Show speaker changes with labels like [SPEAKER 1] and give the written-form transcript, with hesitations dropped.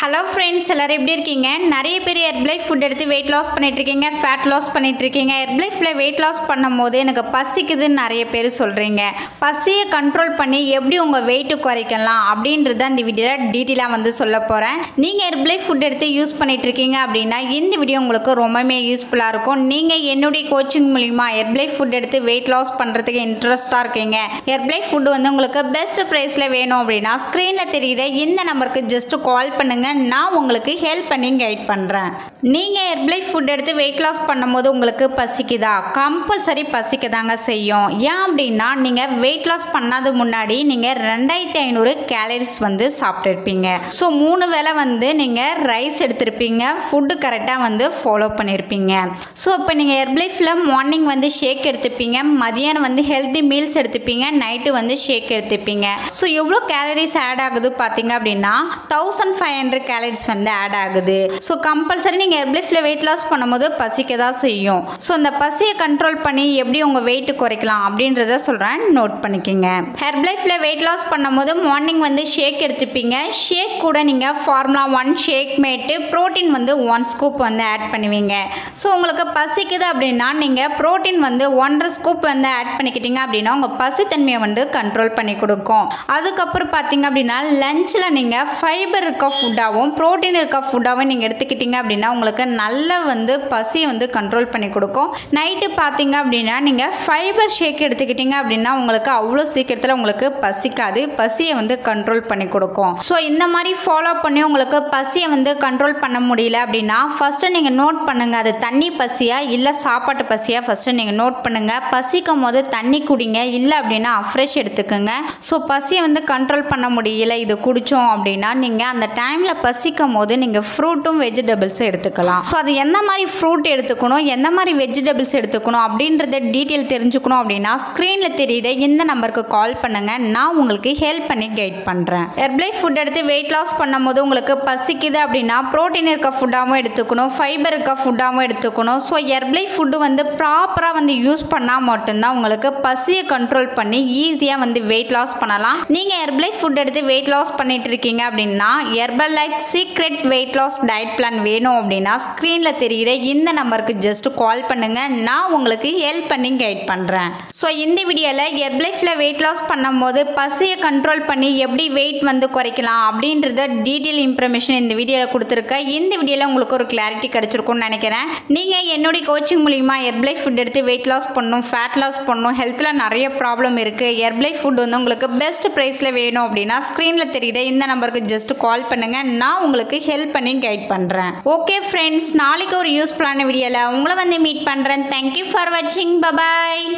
[SPEAKER 1] Hello friends, எல்லோரும் எப்படி இருக்கீங்க? நிறைய பேர் ஹெர்பலைஃப் ஃபுட் எடுத்து வெயிட் லாஸ் பண்ணிகிட்ருக்கீங்க, ஃபேட் லாஸ் பண்ணிகிட்ருக்கீங்க. ஹெர்பலைஃபில் வெயிட் லாஸ் பண்ணும்போது எனக்கு பசிக்குதுன்னு நிறைய பேர் சொல்கிறீங்க. பசியை கண்ட்ரோல் பண்ணி எப்படி உங்கள் வெயிட்டு குறைக்கலாம் அப்படின்றது இந்த வீடியோவில் டீட்டெயிலாக சொல்ல போகிறேன். நீங்கள் ஹெர்பலைஃப் ஃபுட் எடுத்து யூஸ் பண்ணிகிட்ருக்கீங்க அப்படின்னா இந்த வீடியோ உங்களுக்கு ரொம்பவே யூஸ்ஃபுல்லாக இருக்கும். நீங்கள் என்னுடைய கோச்சிங் மூலிமா ஹெர்பலைஃப் ஃபுட் எடுத்து வெயிட் லாஸ் பண்ணுறதுக்கு இன்ட்ரெஸ்ட்டாக இருக்கீங்க, ஹெர்பலைஃப் ஃபுட் உங்களுக்கு பெஸ்ட் ப்ரைஸில் வேணும் அப்படின்னா ஸ்க்ரீனில் தெரியுற இந்த நம்பருக்கு ஜஸ்ட் கால் பண்ணுங்கள். நான் உங்களுக்கு ஹெல்ப் பண்ணி கைட் பண்ணுறேன். நீங்கள் ஹெர்பலைஃப் ஃபுட் எடுத்து வெயிட் லாஸ் பண்ணும்போது உங்களுக்கு பசிக்குதா? கம்பல்சரி பசிக்கதாங்க செய்யும். ஏன் அப்படின்னா நீங்கள் வெயிட் லாஸ் பண்ணாத முன்னாடி நீங்கள் 2500 கேலரிஸ் சாப்பிட்டுருப்பீங்க. ஸோ 3 வேளை நீங்கள் ரைஸ் எடுத்திருப்பீங்க, ஃபுட்டு கரெக்டாக ஃபாலோ பண்ணியிருப்பீங்க. ஸோ இப்போ நீங்கள் ஹெர்பலைஃபில் மார்னிங் ஷேக் எடுத்துப்பீங்க, மதியானம் ஹெல்தி மீல்ஸ் எடுத்துப்பீங்க, நைட்டு ஷேக் எடுத்துப்பீங்க. ஸோ எவ்வளோ கேலரிஸ் ஆட் ஆகுது பார்த்தீங்க அப்படின்னா 1500 கேலரிஸ் ஆட் ஆகுது. ஸோ கம்பல்சரி நீங்கள் ஹெர்பலைஃபில் வெயிட் லாஸ் பண்ணும்போது பசிக்க தான் செய்யும். ஸோ அந்த பசியை கண்ட்ரோல் பண்ணி எப்படி உங்கள் வெயிட் குறைக்கலாம் அப்படின்றத சொல்கிறேன், நோட் பண்ணிக்கோங்க. ஹெர்பலைஃபில் வெயிட் லாஸ் பண்ணும்போது மார்னிங் ஷேக் எடுத்துப்பீங்க. ஷேக் கூட நீங்கள் ஃபார்முலா 1 ஷேக் மேட்டு ப்ரோட்டீன் 1 ஸ்கூப் ஆட் பண்ணுவீங்க. ஸோ உங்களுக்கு பசிக்குது அப்படின்னா நீங்கள் ப்ரோட்டீன் 1.5 ஸ்கூப் ஆட் பண்ணிக்கிட்டீங்க அப்படின்னா உங்கள் பசித்தன்மையை கண்ட்ரோல் பண்ணி கொடுக்கும். அதுக்கப்புறம் பார்த்தீங்க அப்படின்னா லஞ்சில் நீங்கள் ஃபைபர் இருக்க ஃபுட்டாகவும் ப்ரோட்டீன் இருக்க ஃபுட்டாகவும் நீங்கள் எடுத்துக்கிட்டீங்க அப்படின்னா உங்களுக்கு நல்ல பசியை கண்ட்ரோல் பண்ணி கொடுக்கும். நைட்டு பார்த்தீங்க அப்படின்னா நீங்கள் ஃபைபர் ஷேக் எடுத்துக்கிட்டீங்க அப்படின்னா உங்களுக்கு அவ்வளோ சீக்கிரத்தில் உங்களுக்கு பசிக்காது, பசியை கண்ட்ரோல் பண்ணி கொடுக்கும். ஸோ இந்த மாதிரி ஃபாலோ பண்ணி உங்களுக்கு பசியை கண்ட்ரோல் பண்ண முடியல அப்படின்னா ஃபஸ்ட்டு நீங்கள் நோட் பண்ணுங்கள், அது தண்ணி பசியா இல்லை சாப்பாட்டு பசியா ஃபஸ்ட்டு நீங்கள் நோட் பண்ணுங்கள். பசிக்கும் போது தண்ணி குடிங்க, இல்லை அப்படின்னா அஃப்ரெஷ் எடுத்துக்கோங்க. ஸோ பசியை கண்ட்ரோல் பண்ண முடியல இது குடித்தோம் அப்படின்னா நீங்கள் அந்த டைமில் பசிக்கும் போது நீங்கள் ஃப்ரூட்டும் வெஜிடபிள்ஸும் எடுத்துக்கலாம். ஸோ அது எந்த மாதிரி ஃப்ரூட் எடுத்துக்கணும், எந்த மாதிரி வெஜிடபிள்ஸ் எடுத்துக்கணும் அப்படின்றத டீட்டெயில் தெரிஞ்சுக்கணும் அப்படின்னா ஸ்க்ரீனில் தெரியுற இந்த நம்பருக்கு கால் பண்ணுங்கள், நான் உங்களுக்கு ஹெல்ப் பண்ணி கைட் பண்ணுறேன். ஹெர்பலைஃப் ஃபுட் எடுத்து வெயிட் லாஸ் பண்ணும்போது உங்களுக்கு பசிக்குது அப்படின்னா ப்ரோட்டீன் இருக்க ஃபுட்டாகவும் எடுத்துக்கணும், ஃபைபர் இருக்க ஃபுட்டாகவும் எடுத்துக்கணும். ஸோ ஹெர்பலைஃப் ஃபுட்டு ப்ராப்பராக யூஸ் பண்ணால் மட்டும்தான் உங்களுக்கு பசியை கண்ட்ரோல் பண்ணி ஈஸியாக வெயிட் லாஸ் பண்ணலாம். நீங்கள் ஹெர்பலைஃப் ஃபுட் எடுத்து வெயிட் லாஸ் பண்ணிட்டு இருக்கீங்க அப்படின்னா Herbalife secret weight loss diet plan வேணும் அப்படின்னா ஸ்க்ரீனில் தெரிகிற இந்த நம்பருக்கு ஜஸ்ட் கால் பண்ணுங்கள், நான் உங்களுக்கு ஹெல்ப் பண்ணி கைட் பண்ணுறேன். ஸோ இந்த வீடியோவில் ஹெர்பலைஃபில் வெயிட் லாஸ் பண்ணும்போது பசியை கண்ட்ரோல் பண்ணி எப்படி வெயிட் குறைக்கலாம் அப்படின்றத டீட்டெயில் இன்ஃபர்மேஷன் இந்த வீடியோவில் கொடுத்துருக்கேன். இந்த வீடியோவில் உங்களுக்கு ஒரு கிளாரிட்டி கிடச்சிருக்கும்னு நினைக்கிறேன். நீங்கள் என்னுடைய கோச்சிங் மூலிமா ஹெர்பலைஃப் ஃபுட் எடுத்து வெயிட் லாஸ் பண்ணணும், ஃபேட் லாஸ் பண்ணணும், ஹெல்த்தில் நிறைய ப்ராப்ளம் இருக்குது, ஹெர்பலைஃப் ஃபுட் உங்களுக்கு பெஸ்ட் ப்ரைஸில் வேணும் அப்படின்னா ஸ்க்ரீனில் தெரியுற இந்த நம்பருக்கு ஜஸ்ட் கால் பண்ணுங்கள், நான் உங்களுக்கு ஹெல்ப் பண்ணி கைட் பண்ணுறேன். ஓகே ஃப்ரெண்ட்ஸ், நாளைக்கு ஒரு யூஸ்ஃபுல்லான வீடியோவில் உங்களை மீட் பண்ணுறேன். தேங்க்யூ ஃபார் வாட்சிங். பபாய்.